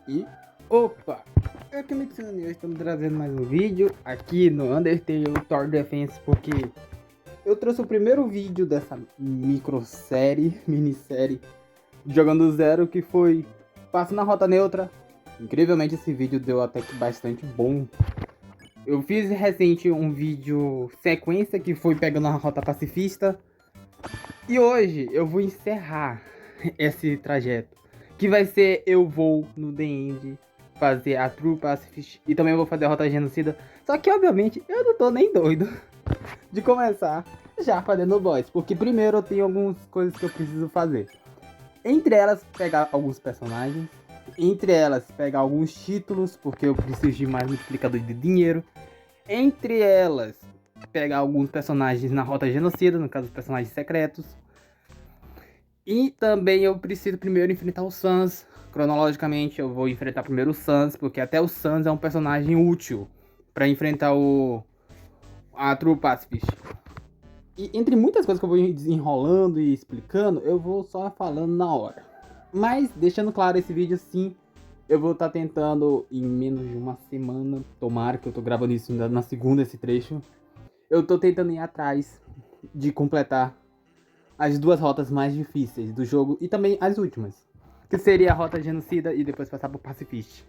E opa! Eu que me e hoje estamos trazendo mais um vídeo aqui no Undertale Tower Defense, porque eu trouxe o primeiro vídeo dessa minissérie jogando zero, que foi passando na rota neutra. Incrivelmente esse vídeo deu até que bastante bom. Eu fiz recente um vídeo sequência que foi pegando a rota pacifista. E hoje eu vou encerrar esse trajeto, que vai ser eu vou no The End fazer a True Pacifist e também vou fazer a rota genocida. Só que obviamente eu não tô nem doido de começar já fazendo o boss, porque primeiro eu tenho algumas coisas que eu preciso fazer. Entre elas, pegar alguns personagens. Entre elas, pegar alguns títulos, porque eu preciso de mais multiplicador de dinheiro. Entre elas, pegar alguns personagens na rota genocida, no caso, personagens secretos. E também eu preciso primeiro enfrentar o Sans. Cronologicamente, eu vou enfrentar primeiro o Sans, porque até o Sans é um personagem útil para enfrentar a True Pacifist. E entre muitas coisas que eu vou desenrolando e explicando, eu vou só falando na hora. Mas, deixando claro, esse vídeo sim, eu vou estar tentando em menos de uma semana. Tomara que eu tô gravando isso ainda na segunda, esse trecho. Eu tô tentando ir atrás de completar as duas rotas mais difíceis do jogo e também as últimas, que seria a rota genocida e depois passar pro pacifist.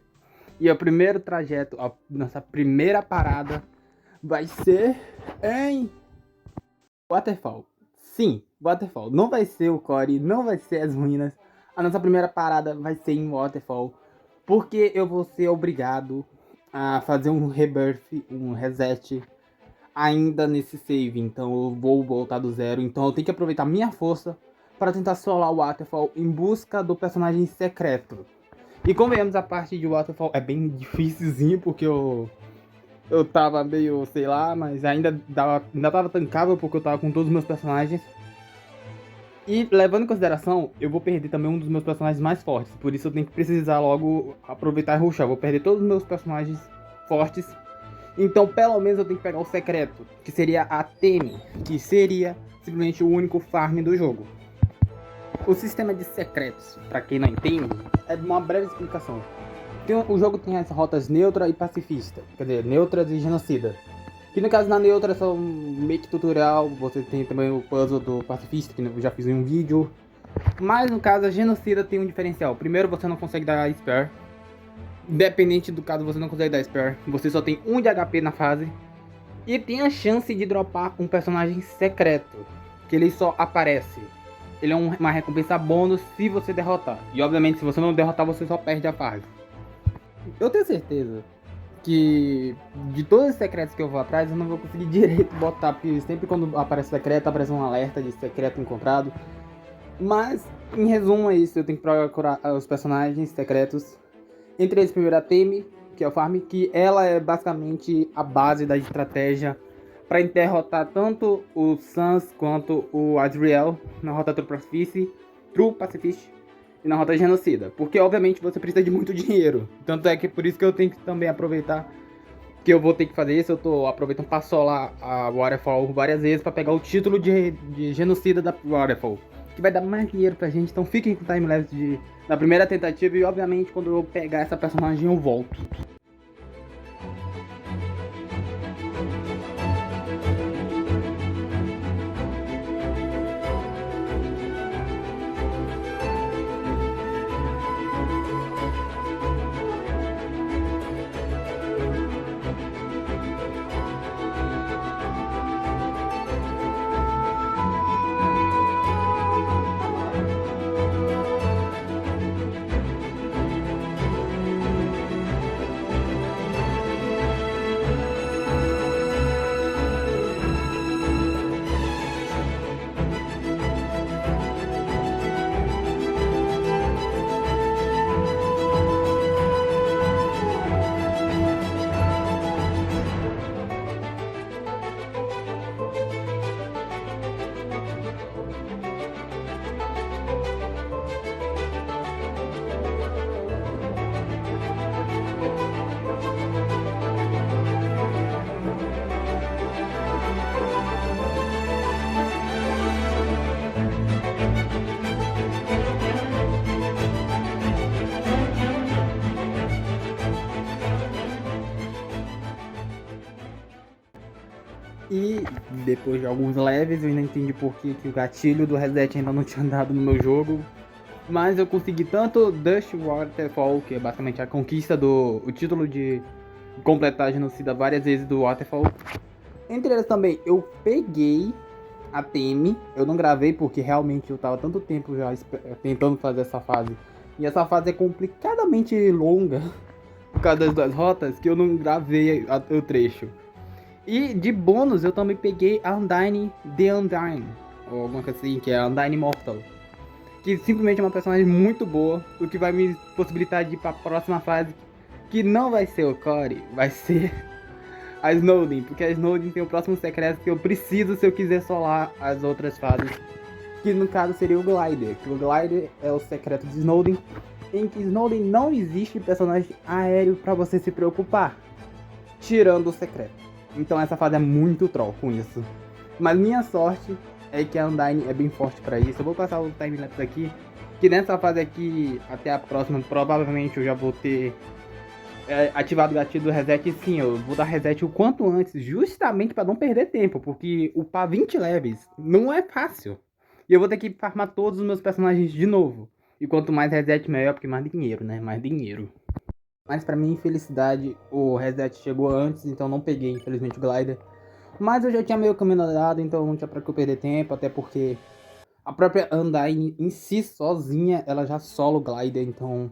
E o primeiro trajeto, a nossa primeira parada vai ser em Waterfall. Sim, Waterfall. Não vai ser o Core, não vai ser as ruínas. A nossa primeira parada vai ser em Waterfall, porque eu vou ser obrigado a fazer um rebirth, um reset ainda nesse save. Então eu vou voltar do zero. Então eu tenho que aproveitar minha força para tentar solar o Waterfall em busca do personagem secreto. E como vemos, a parte de Waterfall é bem dificilzinho, porque eu tava meio, sei lá, mas ainda tava tancável, porque eu tava com todos os meus personagens. E levando em consideração, eu vou perder também um dos meus personagens mais fortes. Por isso eu tenho que precisar logo aproveitar e rushar. Eu vou perder todos os meus personagens fortes. Então pelo menos eu tenho que pegar o secreto, que seria a Temi, que seria simplesmente o único farm do jogo. O sistema de secretos, para quem não entende, é uma breve explicação. O jogo tem as rotas neutra e pacifista, quer dizer, neutras e genocida. Que no caso na neutra são meio que tutorial, você tem também o puzzle do pacifista, que eu já fiz em um vídeo. Mas no caso a genocida tem um diferencial. Primeiro, você não consegue dar spare. Independente do caso você não consegue dar spare, você só tem 1 de HP na fase. E tem a chance de dropar um personagem secreto, que ele só aparece. Ele é uma recompensa bônus se você derrotar. E obviamente se você não derrotar, você só perde a fase. Eu tenho certeza que de todos os secretos que eu vou atrás, eu não vou conseguir direito botar, porque sempre quando aparece secreto, aparece um alerta de secreto encontrado. Mas, em resumo, é isso. Eu tenho que procurar os personagens secretos. Entre eles, primeiro a Temi, que é o farm, que ela é basicamente a base da estratégia para derrotar tanto o Sans quanto o Azriel na rota True Pacifist e na rota genocida, porque obviamente você precisa de muito dinheiro. Tanto é que por isso que eu tenho que também aproveitar que eu vou ter que fazer isso. Eu tô aproveitando para solar a Waterfall várias vezes para pegar o título de genocida da Waterfall, que vai dar mais dinheiro pra gente. Então fiquem com o timelapse da primeira tentativa e obviamente quando eu pegar essa personagem eu volto. E depois de alguns leves eu ainda entendi por que o gatilho do reset ainda não tinha dado no meu jogo. Mas eu consegui tanto Dust Waterfall, que é basicamente a conquista o título de completar a genocida várias vezes do Waterfall. Entre elas também eu peguei a Temi, eu não gravei porque realmente eu tava tanto tempo já tentando fazer essa fase. E essa fase é complicadamente longa por causa das duas rotas que eu não gravei o trecho. E de bônus eu também peguei a Undyne The Undyne, ou alguma coisa assim, que é a Undyne Immortal. Que simplesmente é uma personagem muito boa, o que vai me possibilitar de ir para a próxima fase, que não vai ser o Corey, vai ser a Snowden, porque a Snowden tem o próximo secreto que eu preciso se eu quiser solar as outras fases, que no caso seria o Glider, que o Glider é o secreto de Snowden, em que Snowden não existe personagem aéreo para você se preocupar, tirando o secreto. Então essa fase é muito troll com isso. Mas minha sorte é que a Undyne é bem forte pra isso. Eu vou passar o timelapse aqui, que nessa fase aqui, até a próxima, provavelmente eu já vou ter ativado o gatilho do reset. E sim, eu vou dar reset o quanto antes, justamente pra não perder tempo, porque upar 20 levels não é fácil. E eu vou ter que farmar todos os meus personagens de novo. E quanto mais reset, melhor, porque mais dinheiro, né? Mais dinheiro. Mas pra minha infelicidade, o reset chegou antes, então não peguei, infelizmente, o Glider. Mas eu já tinha meio caminho andado, então não tinha pra que eu perder tempo, até porque a própria Undyne em si, sozinha, ela já solo o Glider, então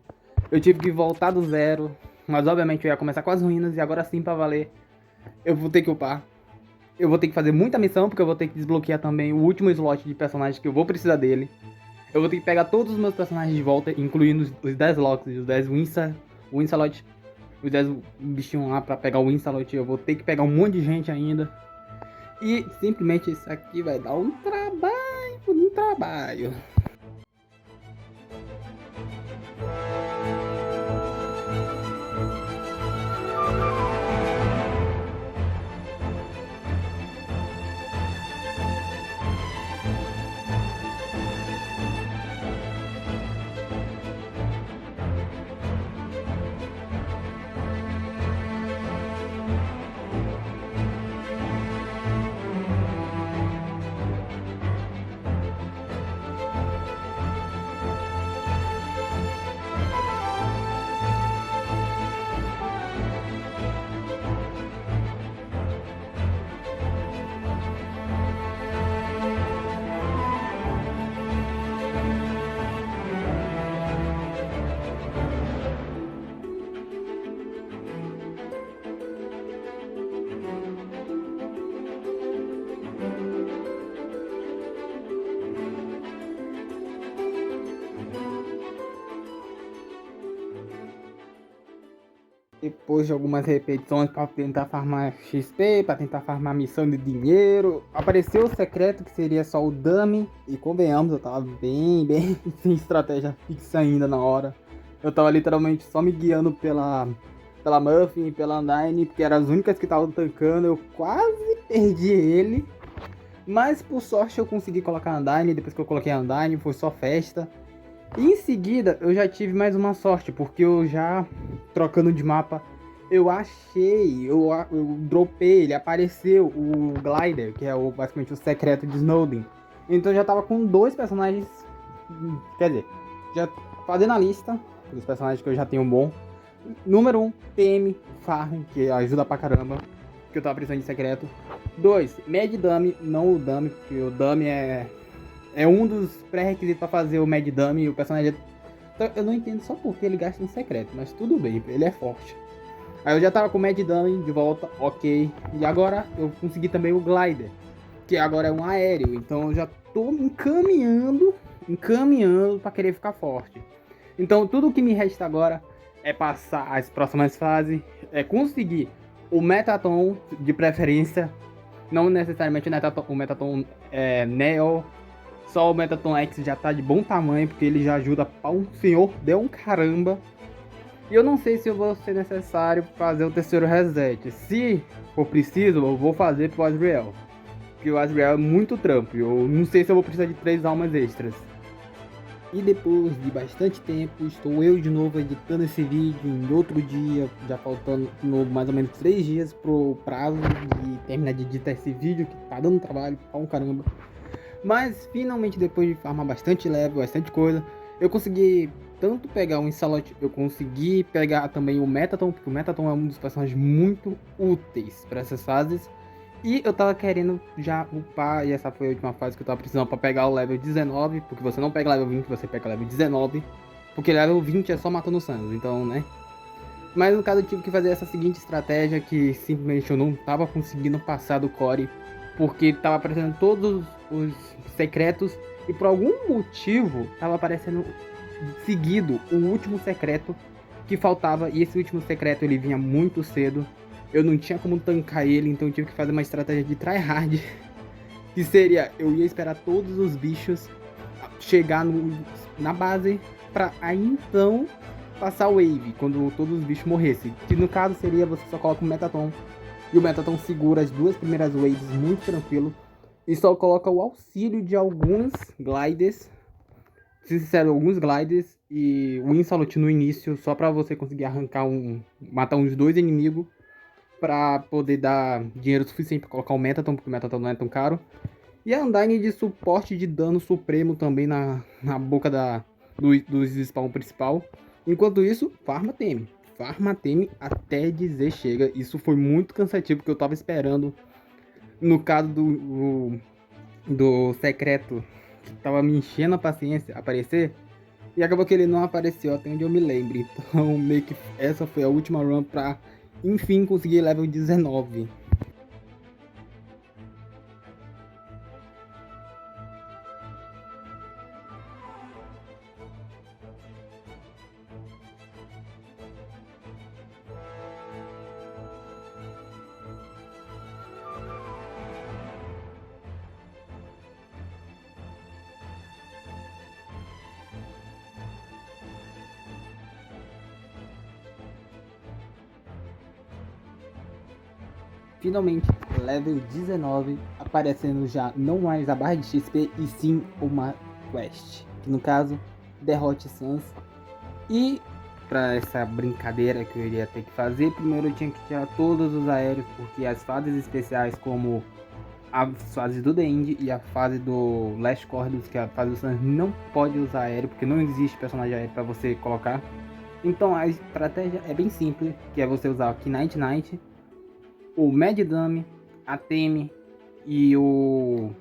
eu tive que voltar do zero. Mas obviamente eu ia começar com as ruínas, e agora sim, pra valer, eu vou ter que upar. Eu vou ter que fazer muita missão, porque eu vou ter que desbloquear também o último slot de personagens que eu vou precisar dele. Eu vou ter que pegar todos os meus personagens de volta, incluindo os 10 Locks e os 10 Winsalot, os 10 bichinhos lá pra pegar o Winsalot. Eu vou ter que pegar um monte de gente ainda. E simplesmente isso aqui vai dar um trabalho. Depois de algumas repetições para tentar farmar XP, para tentar farmar missão de dinheiro, apareceu o secreto que seria só o dummy. E convenhamos, eu tava bem sem estratégia fixa ainda na hora. Eu tava literalmente só me guiando pela Muffin e pela Undyne, porque eram as únicas que estavam tancando. Eu quase perdi ele, mas por sorte eu consegui colocar a Undyne. Depois que eu coloquei a Undyne, foi só festa. E em seguida eu já tive mais uma sorte, porque eu já trocando de mapa, eu achei, eu dropei, ele apareceu o Glider, que é basicamente o secreto de Snowden. Então eu já tava com dois personagens, quer dizer, já fazendo a lista dos personagens que eu já tenho bom. Número 1, TM Farm, que ajuda pra caramba, que eu tava precisando de secreto. 2, Mad Dummy, não o Dummy, porque o Dummy é um dos pré-requisitos pra fazer o Mad Dummy. O personagem então, eu não entendo só porque ele gasta um secreto, mas tudo bem, ele é forte. Aí eu já tava com o Mad Dummy de volta, ok. E agora eu consegui também o Glider, que agora é um aéreo. Então eu já tô encaminhando pra querer ficar forte. Então tudo que me resta agora é passar as próximas fases, é conseguir o Metaton de preferência. Não necessariamente o Metaton Neo. Só o Metaton X já tá de bom tamanho, porque ele já ajuda para um senhor de um caramba. E eu não sei se eu vou ser necessário fazer o terceiro reset. Se for preciso, eu vou fazer pro Azrael, porque o Azrael é muito trampo. Eu não sei se eu vou precisar de 3 almas extras. E depois de bastante tempo, estou eu de novo editando esse vídeo em outro dia, já faltando mais ou menos 3 dias pro prazo de terminar de editar esse vídeo, que tá dando trabalho pra um caramba. Mas finalmente, depois de farmar bastante level, bastante coisa, eu consegui tanto pegar o Insalot, eu consegui pegar também o Metaton, porque o Metaton é um dos personagens muito úteis para essas fases. E eu tava querendo já upar, e essa foi a última fase que eu tava precisando pra pegar o level 19, porque você não pega level 20, você pega level 19, porque level 20 é só matando Sans, então, né. Mas no caso eu tive que fazer essa seguinte estratégia, que simplesmente eu não tava conseguindo passar do core, porque tava aparecendo todos os secretos, e por algum motivo tava aparecendo seguido o último secreto que faltava, e esse último secreto ele vinha muito cedo. Eu não tinha como tancar ele, então eu tive que fazer uma estratégia de tryhard, que seria, eu ia esperar todos os bichos chegar na base, pra aí então passar o wave, quando todos os bichos morressem. Que no caso seria, você só coloca o Metaton, e o Metaton segura as 2 primeiras waves muito tranquilo, e só coloca o auxílio de alguns gliders, sincero, alguns gliders e o Insalot no início, só pra você conseguir arrancar matar uns 2 inimigos, pra poder dar dinheiro suficiente pra colocar o Metaton, porque o Metaton não é tão caro. E a Undyne de suporte de dano supremo também na boca dos spawn principal. Enquanto isso, farma teme. Farma teme até dizer chega. Isso foi muito cansativo, porque eu tava esperando, no caso do secreto, que tava me enchendo a paciência, aparecer. E acabou que ele não apareceu, até onde eu me lembro. Então, meio que essa foi a última run pra, enfim, conseguir level 19. Finalmente, level 19, aparecendo já não mais a barra de XP, e sim uma quest, que no caso, derrote Sans. E para essa brincadeira que eu iria ter que fazer, primeiro eu tinha que tirar todos os aéreos, porque as fases especiais, como a fase do The End e a fase do Last Corridors, que é a fase do Sans, não pode usar aéreo, porque não existe personagem aéreo para você colocar. Então a estratégia é bem simples, que é você usar o Knight Knight, o Mad Dummy, a Teme e o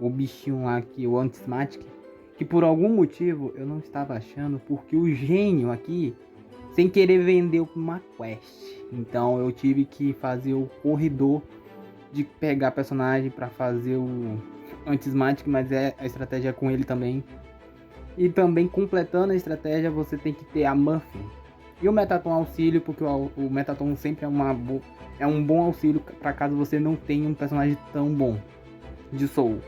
bichinho lá aqui, o Antismatic, que por algum motivo eu não estava achando, porque o gênio aqui, sem querer, vendeu uma quest. Então eu tive que fazer o corredor de pegar personagem para fazer o Antismatic, mas a estratégia é com ele também. E também, completando a estratégia, você tem que ter a Muffin e o Metaton auxílio, porque o Metaton sempre é um bom auxílio para caso você não tenha um personagem tão bom de Soul.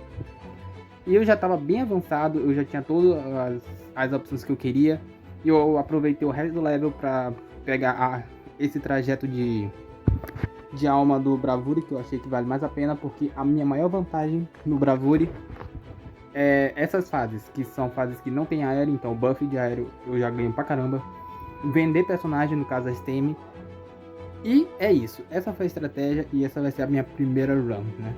E eu já estava bem avançado, eu já tinha todas as opções que eu queria, e eu aproveitei o resto do level para pegar esse trajeto de alma do Bravuri, que eu achei que vale mais a pena, porque a minha maior vantagem no Bravuri é essas fases, que são fases que não tem aéreo, então buff de aéreo eu já ganho pra caramba. Vender personagem, no caso a STM. E é isso, essa foi a estratégia, e essa vai ser a minha primeira run, né?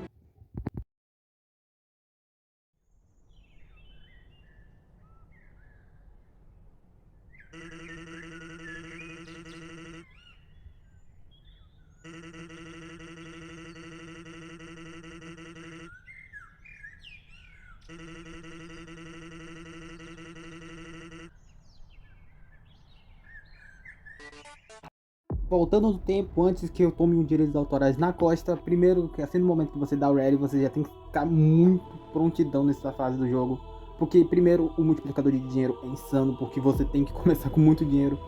Voltando no tempo, antes que eu tome um direitos autorais na costa, primeiro, que assim no momento que você dá o ready, você já tem que ficar muito prontidão nessa fase do jogo. Porque primeiro, o multiplicador de dinheiro é insano, porque você tem que começar com muito dinheiro.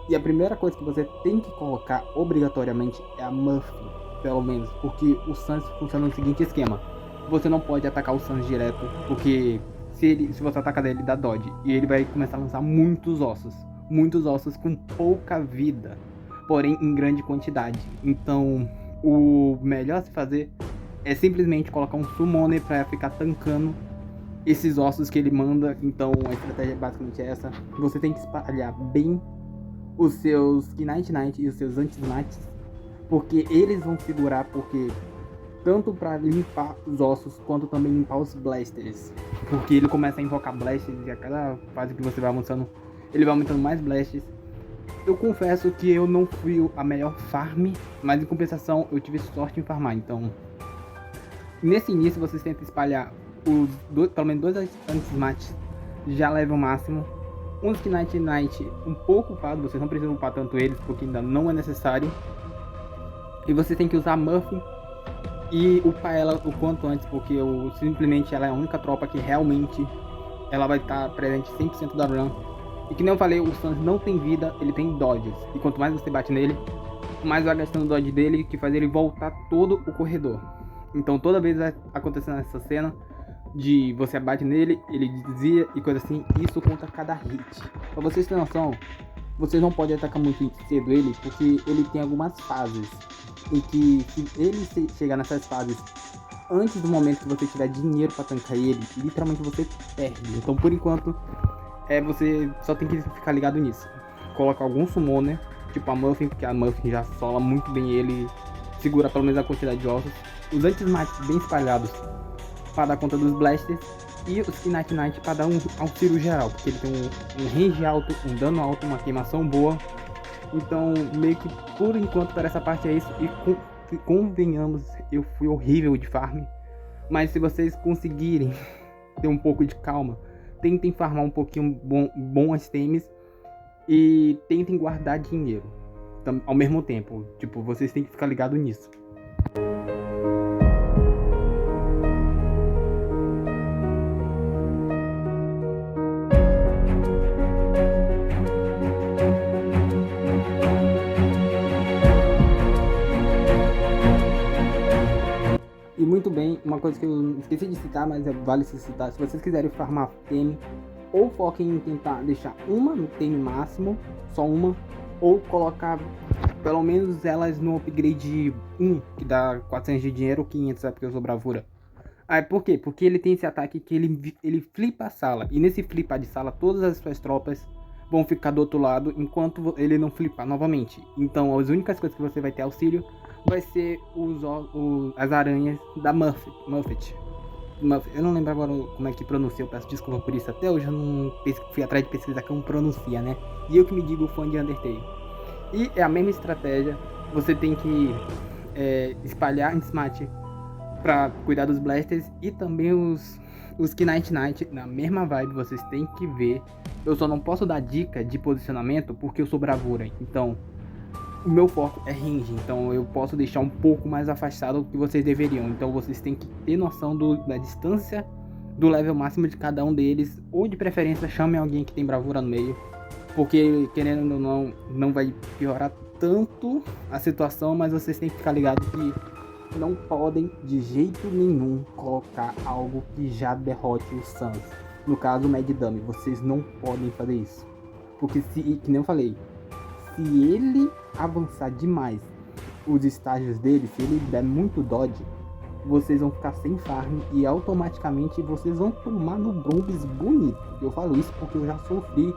E a primeira coisa que você tem que colocar obrigatoriamente é a Muffin, pelo menos. Porque o Sans funciona no seguinte esquema: você não pode atacar o Sans direto, porque se você atacar ele, dá dodge. E ele vai começar a lançar muitos ossos com pouca vida, porém em grande quantidade. Então o melhor a se fazer é simplesmente colocar um Summoner para ficar tancando esses ossos que ele manda. Então a estratégia é basicamente essa. Você tem que espalhar bem os seus Knight Knight e os seus Anti-Knights, porque eles vão segurar, porque tanto para limpar os ossos quanto também limpar os blasters, porque ele começa a invocar blasters e a cada fase que você vai avançando ele vai aumentando mais blasters. Eu confesso que eu não fui a melhor farm, mas em compensação eu tive sorte em farmar. Então nesse início vocês tentam espalhar pelo menos 2 anti-smash já level máximo, uns Knight Knight um pouco upado, vocês não precisam upar tanto eles porque ainda não é necessário, e você tem que usar a Muffin e upar ela o quanto antes, porque simplesmente ela é a única tropa que realmente ela vai estar presente 100% da run. E que nem eu falei, o Sans não tem vida, ele tem dodges, e quanto mais você bate nele, mais vai gastando o dodge dele, que faz ele voltar todo o corredor. Então toda vez vai acontecendo essa cena de você bate nele, ele desvia e coisa assim, isso conta cada hit. Pra vocês terem noção, vocês não podem atacar muito cedo ele, porque ele tem algumas fases em que se ele chegar nessas fases antes do momento que você tiver dinheiro pra tancar ele, literalmente você perde. Então por enquanto você só tem que ficar ligado nisso. Coloca algum summoner, tipo a Muffin, porque a Muffin já sola muito bem ele, segura pelo menos a quantidade de ossos. Os anti-smash bem espalhados para dar conta dos blasters, e os Knight Knight para dar um auxílio geral, porque ele tem um range alto, um dano alto, uma queimação boa. Então meio que por enquanto para essa parte é isso. E convenhamos, eu fui horrível de farm, mas se vocês conseguirem ter um pouco de calma, tentem farmar um pouquinho bom as teams e tentem guardar dinheiro ao mesmo tempo. Tipo, vocês têm que ficar ligados nisso. E muito bem, uma coisa que eu esqueci de citar, mas vale se citar: se vocês quiserem farmar TM, ou foquem em tentar deixar uma no TM máximo, só uma, ou colocar pelo menos elas no upgrade 1, que dá 400 de dinheiro, ou 500, é porque eu sou bravura. Por quê? Porque ele tem esse ataque que ele flipa a sala, e nesse flipar de sala todas as suas tropas vão ficar do outro lado enquanto ele não flipar novamente. Então as únicas coisas que você vai ter auxílio vai ser as aranhas da Muffet. Eu não lembro agora como é que pronuncia, eu peço desculpa por isso. Até hoje eu não fui atrás de pesquisar como pronuncia, né? E eu que me digo fã de Undertale. E é a mesma estratégia, você tem que espalhar anti-smash pra cuidar dos blasters, e também os Knight Knight na mesma vibe, vocês têm que ver. Eu só não posso dar dica de posicionamento porque eu sou bravura, então o meu foco é range, então eu posso deixar um pouco mais afastado do que vocês deveriam. Então vocês têm que ter noção da distância do level máximo de cada um deles, ou de preferência chamem alguém que tem bravura no meio, porque querendo ou não vai piorar tanto a situação, mas vocês têm que ficar ligados que não podem de jeito nenhum colocar algo que já derrote o Sans. No caso o Mad Dummy, vocês não podem fazer isso, porque que nem eu falei, se ele avançar demais os estágios dele, se ele der muito dodge, vocês vão ficar sem farm e automaticamente vocês vão tomar no Brumbis bonito. Eu falo isso porque eu já sofri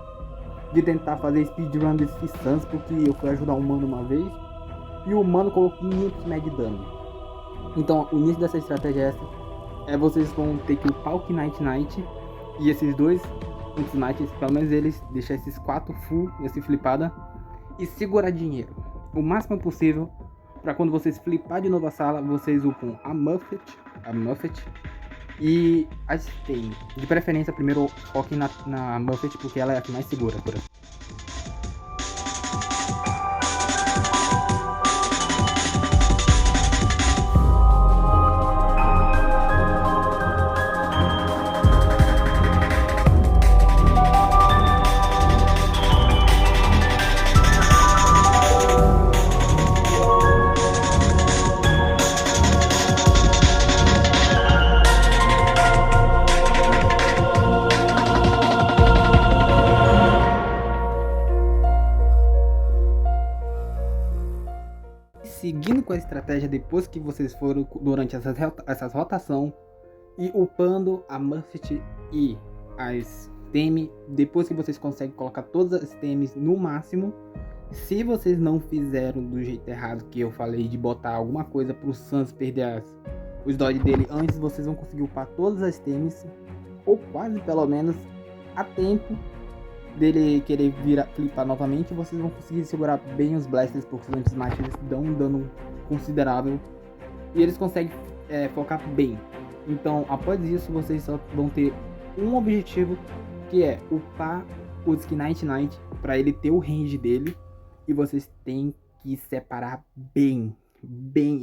de tentar fazer speedrun desse Sans, porque eu fui ajudar um mano uma vez e o mano colocou 500 Mad Dummy. Então o início dessa estratégia vocês vão ter que upar o Knight Knight e esses dois Knights, pelo menos eles, deixar esses 4 full nesse flipada e segurar dinheiro o máximo possível, para quando vocês flipar de novo a sala, vocês upam a Muffet e a Stain. De preferência primeiro foquem na Muffet, porque ela é a que mais segura por aqui. Seguindo com a estratégia, depois que vocês foram durante essas rotação, e upando a Muffet e as Temi, depois que vocês conseguem colocar todas as Temis no máximo. Se vocês não fizeram do jeito errado que eu falei, de botar alguma coisa pro Sans perder os dodge dele antes, vocês vão conseguir upar todas as Temis, ou quase pelo menos, a tempo dele querer flipar novamente. Vocês vão conseguir segurar bem os blasters, porque os anti-smite eles dão um dano considerável e eles conseguem focar bem. Então após isso vocês só vão ter um objetivo, que é upar o Sknight Knight para ele ter o range dele, e vocês têm que separar bem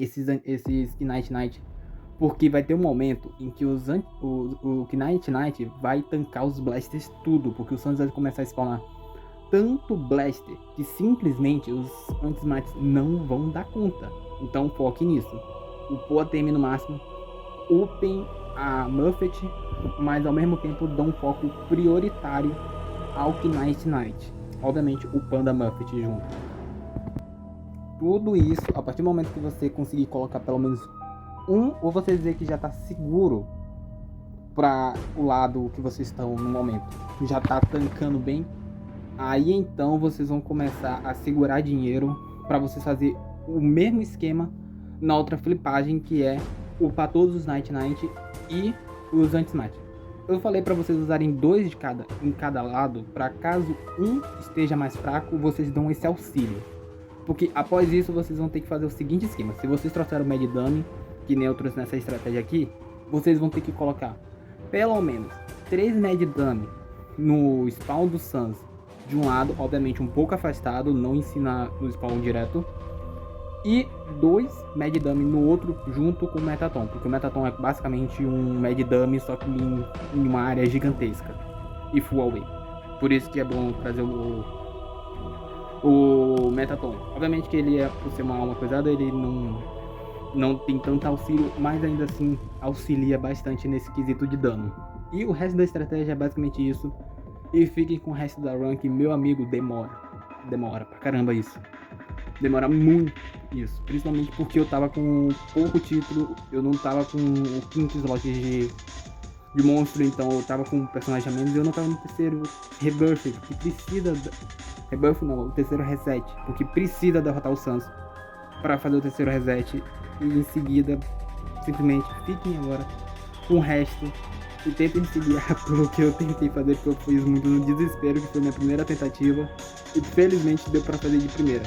esses Sknight Knight, porque vai ter um momento em que o Sknight Knight vai tancar os blasters tudo, porque o Sans vai começar a spawnar tanto blaster que simplesmente os anti-smites não vão dar conta. Então foque nisso, upou a TM no máximo, upem a Muffet, mas ao mesmo tempo dão um foco prioritário ao Sknight Knight, obviamente upando a Muffet junto. Tudo isso, a partir do momento que você conseguir colocar pelo menos um, ou você dizer que já está seguro para o lado que vocês estão no momento, já está tancando bem, aí então vocês vão começar a segurar dinheiro para vocês fazer o mesmo esquema na outra flipagem, que é upar todos os Night Knight e os anti-smite. Eu falei para vocês usarem 2 de cada em cada lado, para caso um esteja mais fraco, vocês dão esse auxílio. Porque após isso vocês vão ter que fazer o seguinte esquema: se vocês trouxeram o Mad Dummy, que nem eu trouxe nessa estratégia aqui, vocês vão ter que colocar pelo menos 3 Mad Dummy no spawn do Sans de um lado, obviamente um pouco afastado, não ensina no spawn direto, e 2 Mad Dummy no outro junto com o Metaton, porque o Metaton é basicamente um Mad Dummy, só que em uma área gigantesca e full away. Por isso que é bom trazer o Metaton. Obviamente que ele por ser uma alma coisada, ele não tem tanto auxílio, mas ainda assim auxilia bastante nesse quesito de dano. E o resto da estratégia é basicamente isso. E fiquem com o resto da run, que meu amigo demora pra caramba isso. Demora muito isso, principalmente porque eu tava com pouco título, eu não tava com o 5º slot de monstro, então eu tava com um personagem a menos e eu não tava no terceiro Rebirth, que precisa... Rebirth não, o terceiro reset, porque precisa derrotar o Sans para fazer o terceiro reset, e em seguida simplesmente fiquem agora com o resto e tentem seguir aquilo que eu tentei fazer, porque eu fiz muito no desespero, que foi minha primeira tentativa e felizmente deu para fazer de primeira.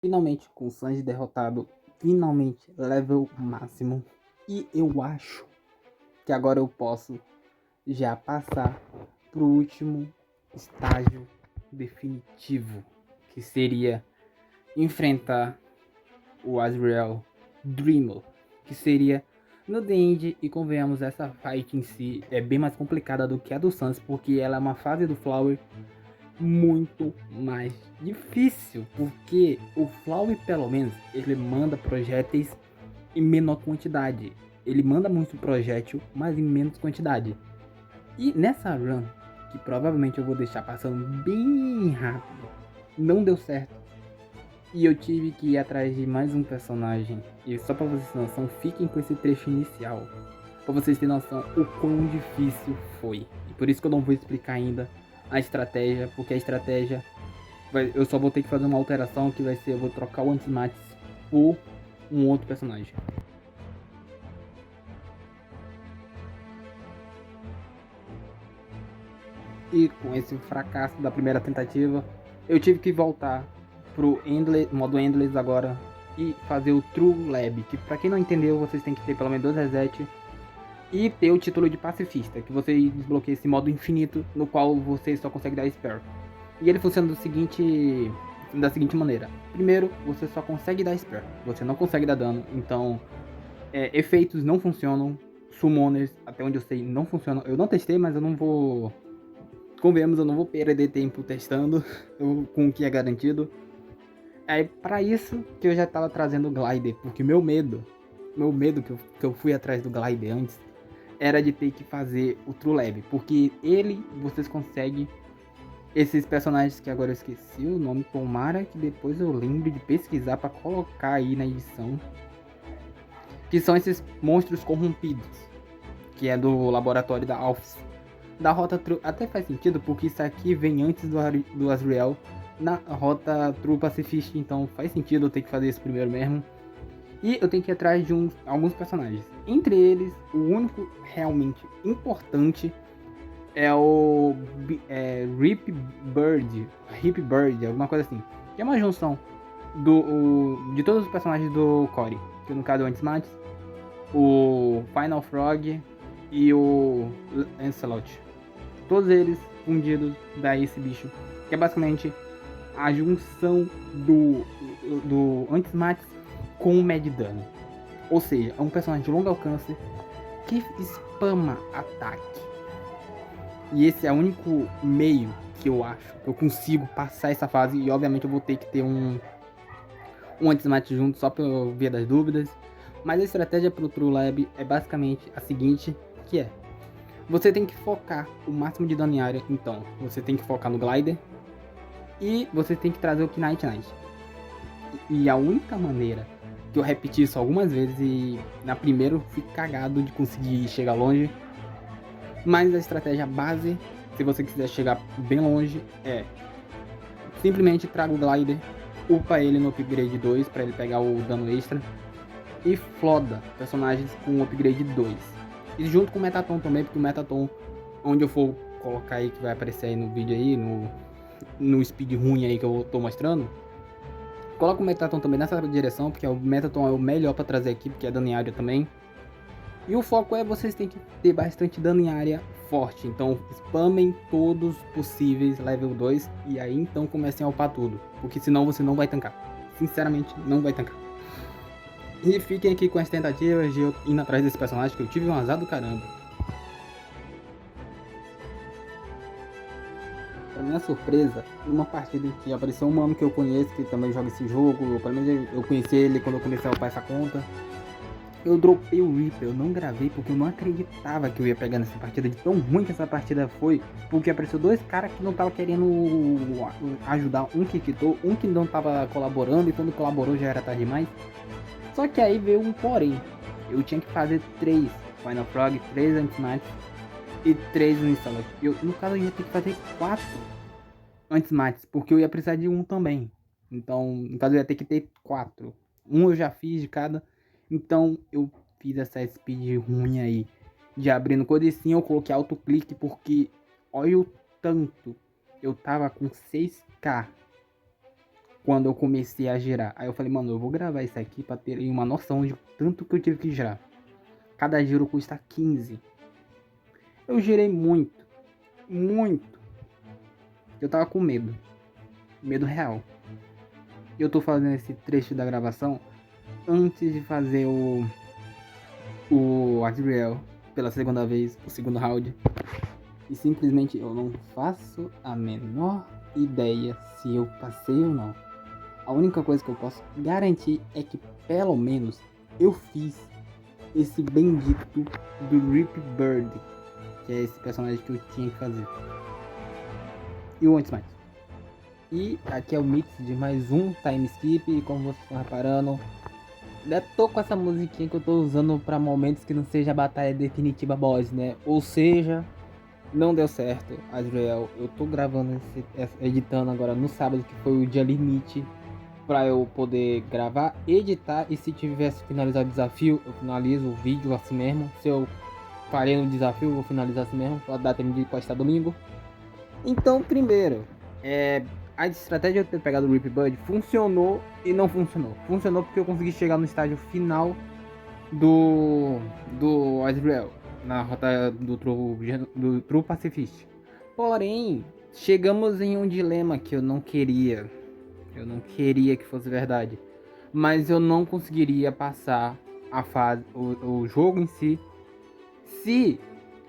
Finalmente, com o Sanji derrotado, finalmente level máximo, e eu acho que agora eu posso já passar pro último estágio definitivo, que seria enfrentar o Azrael Dreamer, que seria no The End. E convenhamos, essa fight em si é bem mais complicada do que a do Sans, porque ela é uma fase do Flower muito mais difícil, porque o Flower, pelo menos, ele manda projéteis em menor quantidade. Ele manda muito projétil, mas em menos quantidade. E nessa run, que provavelmente eu vou deixar passando bem rápido, não deu certo. E eu tive que ir atrás de mais um personagem. E só pra vocês terem noção, fiquem com esse trecho inicial, pra vocês terem noção o quão difícil foi. E por isso que eu não vou explicar ainda a estratégia, porque a estratégia eu só vou ter que fazer uma alteração, que vai ser, eu vou trocar o Antimates por um outro personagem. E com esse fracasso da primeira tentativa, eu tive que voltar pro modo Endless agora e fazer o True Lab, que pra quem não entendeu, vocês têm que ter pelo menos 2 resets e ter o título de pacifista, que você desbloqueia esse modo infinito, no qual você só consegue dar spare. E ele funciona da seguinte maneira. Primeiro, você só consegue dar spare, você não consegue dar dano, então efeitos não funcionam, summoners, até onde eu sei, não funcionam. Eu não testei, mas eu não vou... Convenhamos, eu não vou perder tempo testando com o que é garantido. Aí, pra isso que eu já tava trazendo o Glider, porque meu medo que eu fui atrás do Glider antes, era de ter que fazer o True Lab, porque vocês conseguem esses personagens que agora eu esqueci o nome, tomara que depois eu lembre de pesquisar pra colocar aí na edição, que são esses monstros corrompidos, que é do laboratório da Alphys. Da rota True até faz sentido, porque isso aqui vem antes do Azrael na rota True Pacifist, então faz sentido eu ter que fazer isso primeiro mesmo. E eu tenho que ir atrás de alguns personagens. Entre eles, o único realmente importante é o Rip Bird, alguma coisa assim. Que é uma junção de todos os personagens do Corey, que no caso é o Antismates, o Final Frog e o Lancelot. Todos eles fundidos da esse bicho, que é basicamente a junção do Antismates com o Mad Dano. Ou seja, é um personagem de longo alcance que spama ataque. E esse é o único meio que eu acho que eu consigo passar essa fase. E obviamente eu vou ter que ter um Antismate junto só pra via das dúvidas. Mas a estratégia pro True Lab é basicamente a seguinte, que é: você tem que focar o máximo de dano em área. Então, você tem que focar no Glider e você tem que trazer o Knight Knight. E a única maneira que eu repeti isso algumas vezes, e na primeira eu fui cagado de conseguir chegar longe, mas a estratégia base, se você quiser chegar bem longe, é simplesmente traga o Glider, upa ele no upgrade 2 para ele pegar o dano extra e floda personagens com upgrade 2. E junto com o Metaton também, porque o Metaton, onde eu for colocar aí, que vai aparecer aí no vídeo aí, no speed ruim aí que eu tô mostrando, coloca o Metaton também nessa direção, porque o Metaton é o melhor para trazer aqui, porque é dano em área também. E o foco é vocês têm que ter bastante dano em área forte, então spamem todos possíveis level 2 e aí então comecem a upar tudo, porque senão você não vai tancar, sinceramente não vai tancar. E fiquem aqui com as tentativas de eu ir atrás desse personagem, que eu tive um azar do caramba. Pra minha surpresa, numa partida em que apareceu um mano que eu conheço, que também joga esse jogo, pelo menos eu conheci ele quando eu comecei a upar essa conta. Eu dropei o Reaper, eu não gravei porque eu não acreditava que eu ia pegar nessa partida, de tão ruim que essa partida foi, porque apareceu 2 caras que não estavam querendo ajudar, um que quitou, um que não estava colaborando, e quando colaborou já era tarde demais. Só que aí veio um porém, eu tinha que fazer 3 Final Frog, 3 Antismates e 3 Lancelot. No caso eu ia ter que fazer 4 Antismates, porque eu ia precisar de um também. Então, no caso eu ia ter que ter 4. Um eu já fiz de cada. Então eu fiz essa speed ruim aí de abrir no codicinho, eu coloquei autoclique porque olha o tanto. Eu tava com 6k quando eu comecei a girar. Aí eu falei, mano, eu vou gravar isso aqui pra ter uma noção de tanto que eu tive que girar. Cada giro custa 15. Eu girei muito. Eu tava com medo. Medo real. Eu tô fazendo esse trecho da gravação antes de fazer o Azrael pela segunda vez, o segundo round. E simplesmente eu não faço a menor ideia se eu passei ou não. A única coisa que eu posso garantir é que pelo menos eu fiz esse bendito do Rip Bird, que é esse personagem que eu tinha que fazer. E o Antismite. E aqui é o mix de mais um time skip, e como vocês estão reparando, eu tô com essa musiquinha que eu tô usando pra momentos que não seja a batalha definitiva boss, né? Ou seja, não deu certo, Azrael. Eu tô gravando, editando agora no sábado, que foi o dia limite pra eu poder gravar, editar, e se tivesse finalizado o desafio, eu finalizo o vídeo assim mesmo. Se eu falhei no desafio, eu vou finalizar assim mesmo, pra dar tempo de postar domingo. Então, primeiro, a estratégia de eu ter pegado o Rip Bud funcionou e não funcionou. Funcionou porque eu consegui chegar no estágio final do Azrael, na rota do True Pacifist. Porém, chegamos em um dilema que eu não queria. Eu não queria que fosse verdade. Mas eu não conseguiria passar a fase, o jogo em si, se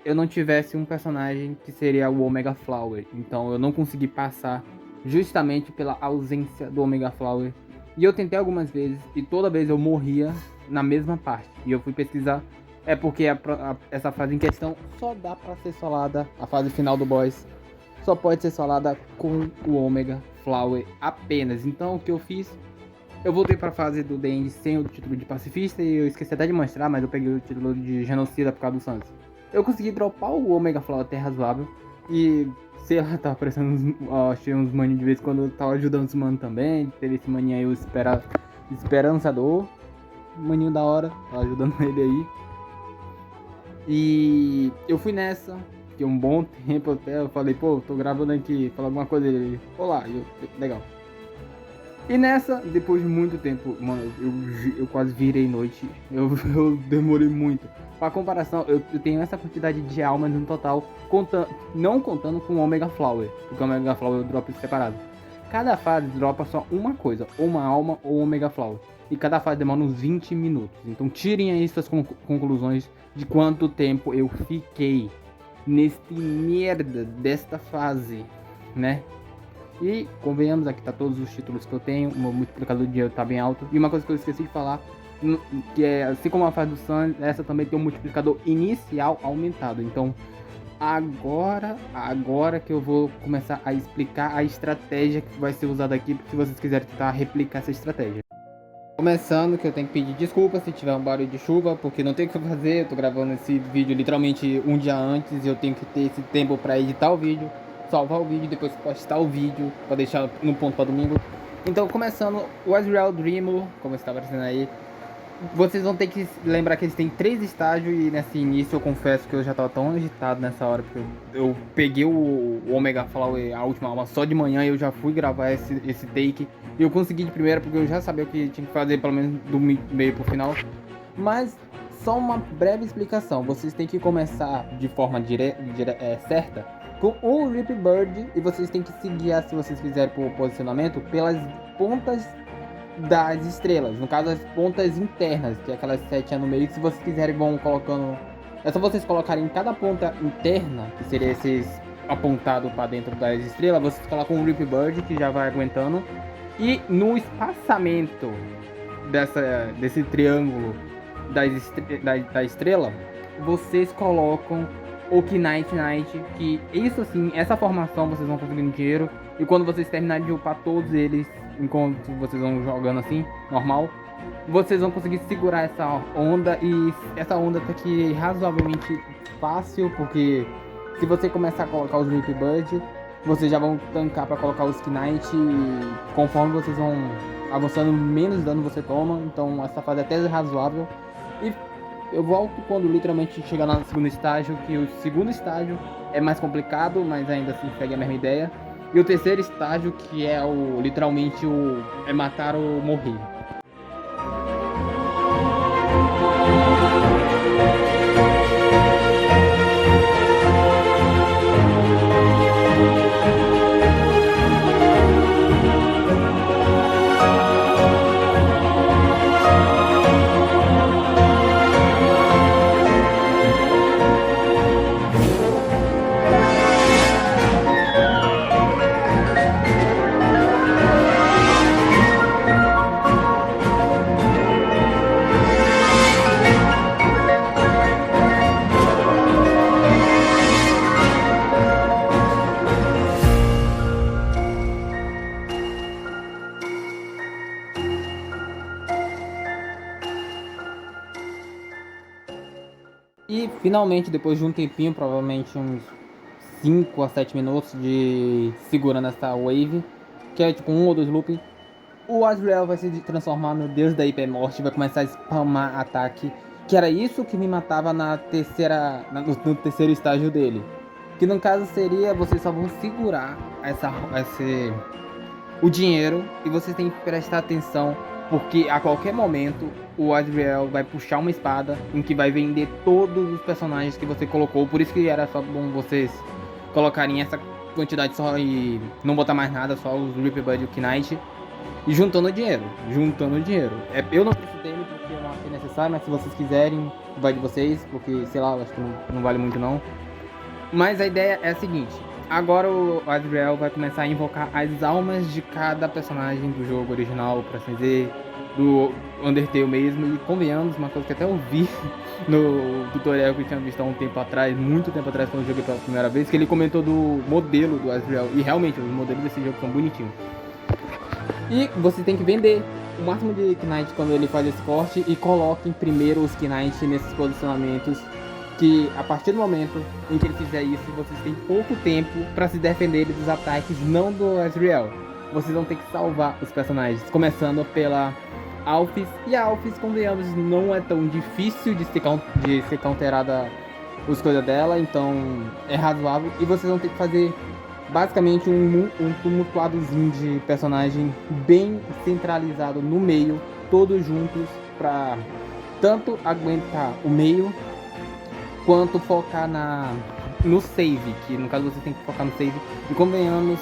eu não tivesse um personagem que seria o Omega Flower. Então eu não consegui passar justamente pela ausência do Omega Flower. E eu tentei algumas vezes e toda vez eu morria na mesma parte. E eu fui pesquisar. É porque essa fase em questão só dá pra ser solada, a fase final do boss só pode ser solada com o Omega Flower apenas. Então o que eu fiz? Eu voltei pra fase do The End sem o título de pacifista e eu esqueci até de mostrar, mas eu peguei o título de genocida por causa do Sans. Eu consegui dropar o Omega Flower até razoável e, sei lá, tava aparecendo achei uns maninhos de vez em quando eu tava ajudando os manos também. Teve esse maninho aí, o Esperançador, maninho da hora, tava ajudando ele aí. E eu fui nessa, que um bom tempo até eu falei, pô, tô gravando aqui, falar alguma coisa dele. Olá, legal. E nessa, depois de muito tempo, mano, eu quase virei noite. Eu demorei muito. Pra comparação, eu tenho essa quantidade de almas no total, não contando com o Omega Flower, porque o Omega Flower eu dropo separado. Cada fase dropa só uma coisa, ou uma alma ou Omega Flower. E cada fase demora uns 20 minutos. Então tirem aí suas conclusões de quanto tempo eu fiquei neste merda desta fase, né? E convenhamos, aqui tá todos os títulos que eu tenho, o meu multiplicador de dinheiro tá bem alto. E uma coisa que eu esqueci de falar, que é assim como a fase do Sun, essa também tem um multiplicador inicial aumentado. Então agora que eu vou começar a explicar a estratégia que vai ser usada aqui, se vocês quiserem tentar replicar essa estratégia. Começando, que eu tenho que pedir desculpa se tiver um barulho de chuva, porque não tem o que fazer, eu tô gravando esse vídeo literalmente um dia antes e eu tenho que ter esse tempo para editar o vídeo, salvar o vídeo, depois postar o vídeo, para deixar no ponto para domingo. Então, começando, o Azrael Dreamer, como está aparecendo aí, vocês vão ter que lembrar que eles têm 3 estágios e nesse início eu confesso que eu já tava tão agitado nessa hora, porque eu peguei o Omega Flower, a última alma, só de manhã e eu já fui gravar esse take. E eu consegui de primeira porque eu já sabia o que tinha que fazer, pelo menos do meio pro final. Mas só uma breve explicação, vocês têm que começar de forma certa com o Rip Bird e vocês têm que se guiar, se vocês quiserem, por posicionamento, pelas pontas das estrelas, no caso as pontas internas, que é aquelas 7 no meio, que se vocês quiserem vão colocando, é só vocês colocarem em cada ponta interna, que seria esses apontado para dentro das estrelas, vocês colocam um Rip Bird que já vai aguentando, e no espaçamento desse triângulo da estrela, vocês colocam o Knight Knight, que isso assim, essa formação vocês vão conseguindo dinheiro, e quando vocês terminarem de upar todos eles, enquanto vocês vão jogando assim, normal, vocês vão conseguir segurar essa onda, e essa onda tá aqui razoavelmente fácil, porque se você começar a colocar os Rip Bud, vocês já vão tancar para colocar os Knight, e conforme vocês vão avançando, menos dano você toma, então essa fase é até razoável. E eu volto quando literalmente chegar no segundo estágio, que o segundo estágio é mais complicado, mas ainda assim segue a mesma ideia. E o terceiro estágio, que é literalmente é matar ou morrer. E finalmente, depois de um tempinho, provavelmente uns 5 a 7 minutos de segurando essa wave, que é tipo 1 ou 2 looping, o Azrael vai se transformar no deus da hipermorte, vai começar a spamar ataque, que era isso que me matava no terceiro estágio dele. que no caso seria, vocês só vão segurar o dinheiro e vocês têm que prestar atenção, porque a qualquer momento o Azrael vai puxar uma espada em que vai vender todos os personagens que você colocou. Por isso que era só bom vocês colocarem essa quantidade só e não botar mais nada, só os Reaper Bud e o Knight, e juntando dinheiro. Eu não preciso dele porque eu não achei necessário, mas se vocês quiserem, vai de vocês, porque sei lá, eu acho que não vale muito não. Mas a ideia é a seguinte: agora o Azrael vai começar a invocar as almas de cada personagem do jogo original, pra assim dizer, do Undertale mesmo. E convenhamos, uma coisa que até eu vi no tutorial que eu tinha visto há um tempo atrás, muito tempo atrás, quando eu joguei pela primeira vez, que ele comentou do modelo do Azrael. E realmente, os modelos desse jogo são bonitinhos. E você tem que vender o máximo de Knight quando ele faz esse corte, e coloquem primeiro os Knight nesses posicionamentos, que a partir do momento em que ele fizer isso, vocês têm pouco tempo para se defender dos ataques não do Azrael. Vocês vão ter que salvar os personagens, começando pela Alphys. E a Alphys, convenhamos, não é tão difícil de ser counterada as coisas dela, então é razoável. E vocês vão ter que fazer basicamente um tumultuadozinho de personagem bem centralizado no meio, todos juntos, para tanto aguentar o meio quanto focar no save, que no caso você tem que focar no save. E convenhamos,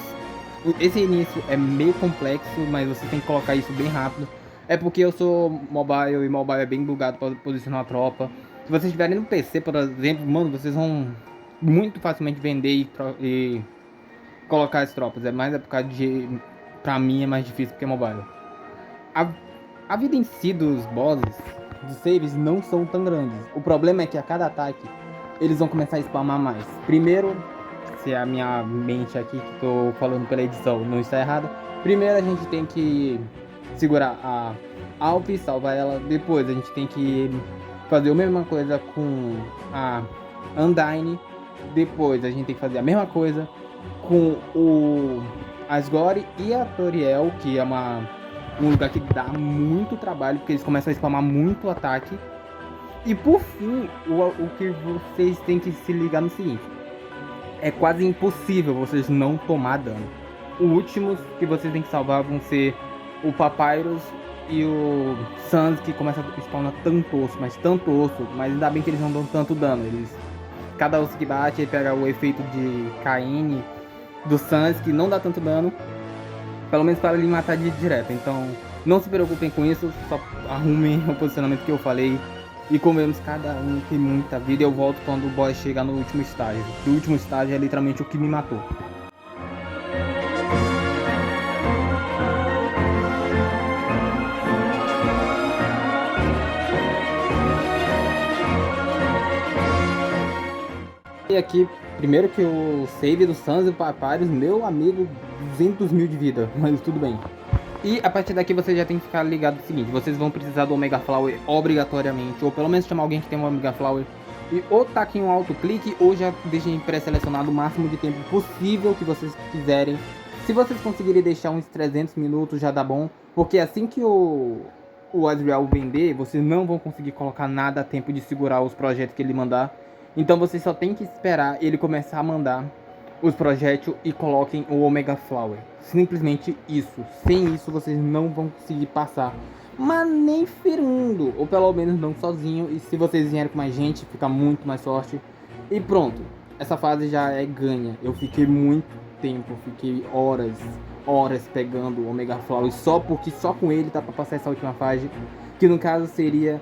esse início é meio complexo, mas você tem que colocar isso bem rápido. É porque eu sou mobile e mobile é bem bugado para posicionar a tropa. Se vocês estiverem no PC, por exemplo, mano, vocês vão muito facilmente vender e colocar as tropas. É por causa de... Pra mim é mais difícil porque é mobile. A vida em si dos bosses, dos saves, não são tão grandes. O problema é que a cada ataque eles vão começar a spamar mais. Primeiro, se a minha mente aqui que tô falando pela edição não está errada, primeiro a gente tem que segurar a Alphys, salvar ela. Depois a gente tem que fazer a mesma coisa com a Undyne. Depois a gente tem que fazer a mesma coisa com o Asgore e a Toriel, que é um lugar que dá muito trabalho, porque eles começam a spamar muito ataque. E por fim, o que vocês têm que se ligar no seguinte: é quase impossível vocês não tomar dano. Os últimos que vocês têm que salvar vão ser o Papyrus e o Sans, que começa a spawnar tanto osso, mas ainda bem que eles não dão tanto dano. Cada osso que bate, ele pega o efeito de Caine do Sans, que não dá tanto dano, pelo menos para ele matar de direto. Então não se preocupem com isso, só arrumem o posicionamento que eu falei. E como vemos, cada um tem muita vida. Eu volto quando o boss chegar no último estágio. O último estágio é literalmente o que me matou. E aqui, primeiro que o save do Sans e o Papyrus, meu amigo, 200 mil de vida, mas tudo bem. E a partir daqui você já tem que ficar ligado no seguinte: vocês vão precisar do Omega Flower obrigatoriamente, ou pelo menos chamar alguém que tem um Omega Flower, e ou taquem um auto-clique, ou já deixem pré-selecionado o máximo de tempo possível que vocês quiserem. Se vocês conseguirem deixar uns 300 minutos já dá bom, porque assim que o Azrael vender, vocês não vão conseguir colocar nada a tempo de segurar os projetos que ele mandar. Então vocês só tem que esperar ele começar a mandar os projéteis e coloquem o Omega Flower. Simplesmente isso. Sem isso vocês não vão conseguir passar, mas nem ferrando, ou pelo menos não sozinho. E se vocês vierem com mais gente, fica muito mais sorte. E pronto, essa fase já é ganha. Eu fiquei muito tempo, fiquei horas pegando o Omega Flower, só porque só com ele dá pra passar essa última fase, que no caso seria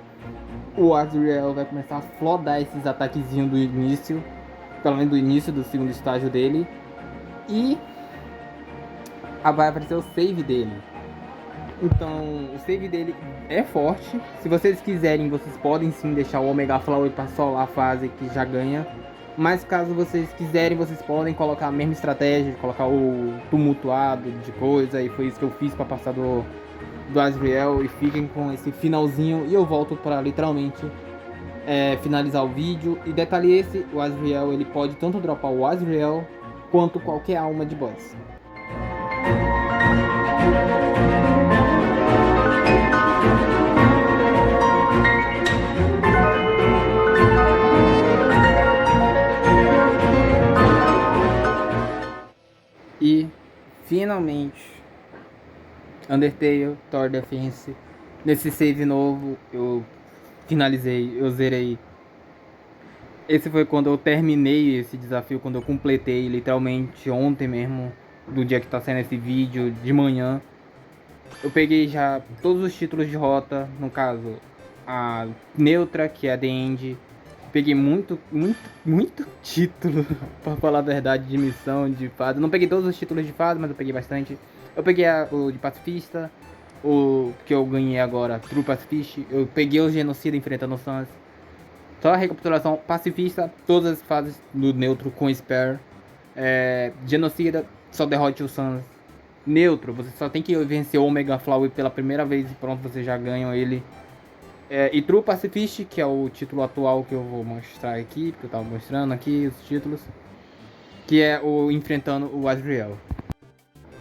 o Azrael vai começar a flodar esses ataquezinhos do início, pelo menos do início do segundo estágio dele, e vai aparecer o save dele. Então o save dele é forte. Se vocês quiserem, vocês podem sim deixar o Omega Flower para solar a fase que já ganha, mas caso vocês quiserem, vocês podem colocar a mesma estratégia, colocar o tumultuado de coisa, e foi isso que eu fiz para passar do Azrael. E fiquem com esse finalzinho, e eu volto para literalmente finalizar o vídeo. E detalhe esse: o Azrael ele pode tanto dropar o Azrael quanto qualquer alma de boss. finalmente, Undertale Tower Defense. Nesse save novo, eu finalizei, eu zerei. Esse foi quando eu terminei esse desafio, quando eu completei, literalmente ontem mesmo, do dia que tá saindo esse vídeo, de manhã. Eu peguei já todos os títulos de rota, no caso, a Neutra, que é a The End. Peguei muito título, pra falar a verdade, de missão, de fase. Não peguei todos os títulos de fase, mas eu peguei bastante. Eu peguei o de pacifista, o que eu ganhei agora, True Pacifist. Eu peguei o genocida enfrentando o Sans. Só a recapitulação: pacifista, todas as fases do neutro com spare. Genocida, só derrote o Sans. Neutro, você só tem que vencer o Omega Flower pela primeira vez e pronto, você já ganha ele. E True Pacifist, que é o título atual que eu vou mostrar aqui, porque eu tava mostrando aqui os títulos, que é o enfrentando o Azrael.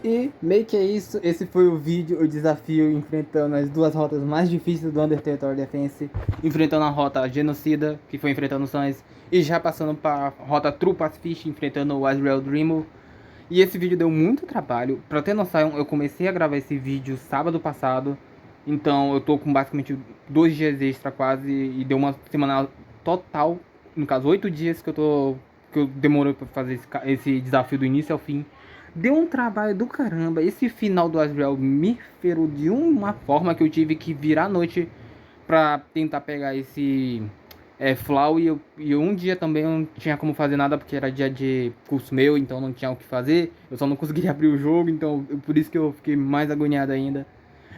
E meio que é isso, esse foi o vídeo, o desafio enfrentando as duas rotas mais difíceis do Undertale Tower Defense, enfrentando a rota Genocida, que foi enfrentando o Sans, e já passando para a rota True Pacifist, enfrentando o Azrael Dreamo. E esse vídeo deu muito trabalho. Pra ter noção, eu comecei a gravar esse vídeo sábado passado. Então eu tô com basicamente 2 dias extra quase. E deu uma semana total. No caso, 8 dias que eu demorei pra fazer esse desafio do início ao fim. Deu um trabalho do caramba. Esse final do Azrael me ferou de uma forma que eu tive que virar a noite pra tentar pegar esse Flau, e um dia também eu não tinha como fazer nada porque era dia de curso meu, então não tinha o que fazer. Eu só não conseguia abrir o jogo, então por isso que eu fiquei mais agoniado ainda.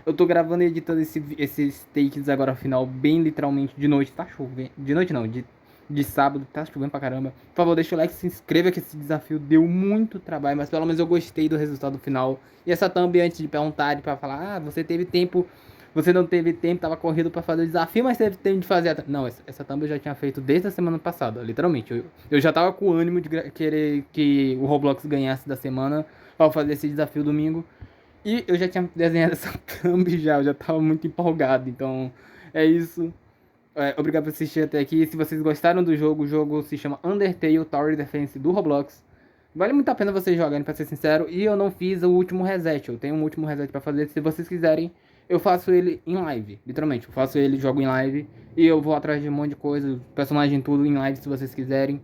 Eu tô gravando e editando esses takes agora final, bem literalmente de noite. Tá chovendo. De noite não, de sábado, tá chovendo pra caramba. Por favor, deixa o like, se inscreva que esse desafio deu muito trabalho, mas pelo menos eu gostei do resultado final. E essa thumb, antes de perguntarem pra falar, você teve tempo. Você não teve tempo, tava corrido pra fazer o desafio, mas teve tempo de fazer Não, essa thumb eu já tinha feito desde a semana passada, literalmente. Eu já tava com o ânimo de querer que o Roblox ganhasse da semana pra fazer esse desafio domingo. E eu já tinha desenhado essa thumb já, eu já tava muito empolgado. Então, é isso. Obrigado por assistir até aqui. Se vocês gostaram do jogo, o jogo se chama Undertale Tower Defense do Roblox. Vale muito a pena vocês jogarem, pra ser sincero. E eu não fiz o último reset. Eu tenho um último reset pra fazer. Se vocês quiserem, eu faço ele em live. Literalmente, eu faço ele, jogo em live. E eu vou atrás de um monte de coisa, personagem, tudo em live, se vocês quiserem.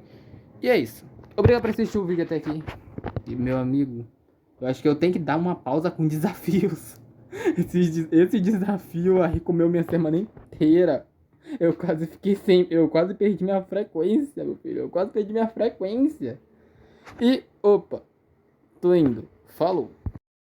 E é isso. Obrigado por assistir o vídeo até aqui. E meu amigo, eu acho que eu tenho que dar uma pausa com desafios. Esse desafio aí comeu minha semana inteira. Eu quase fiquei sem. Eu quase perdi minha frequência, meu filho. Eu quase perdi minha frequência. E, opa, tô indo. Falou.